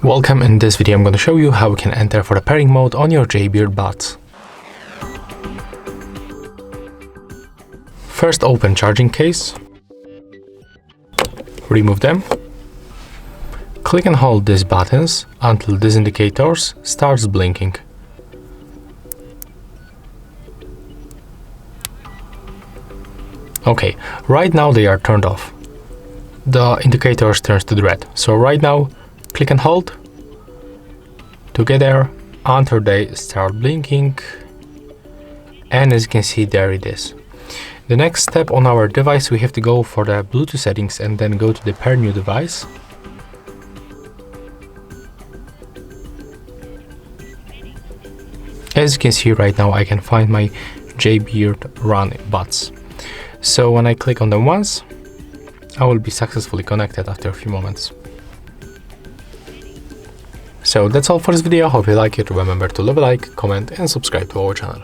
Welcome. In this video I'm going to show you how we can enter for the pairing mode on your Jaybird buds. First, open charging case, remove them, click and hold these buttons until these indicators starts blinking. Okay, right now they are turned off. The indicators turns to the red. So right now, click and hold together until they start blinking, and as you can see, there it is. The next step on our device, we have to go for the Bluetooth settings and then go to the pair new device. As you can see right now, I can find my Jaybird Run buds. So when I click on them once, I will be successfully connected after a few moments. So that's all for this video. Hope you like it. Remember to leave a like, comment and subscribe to our channel.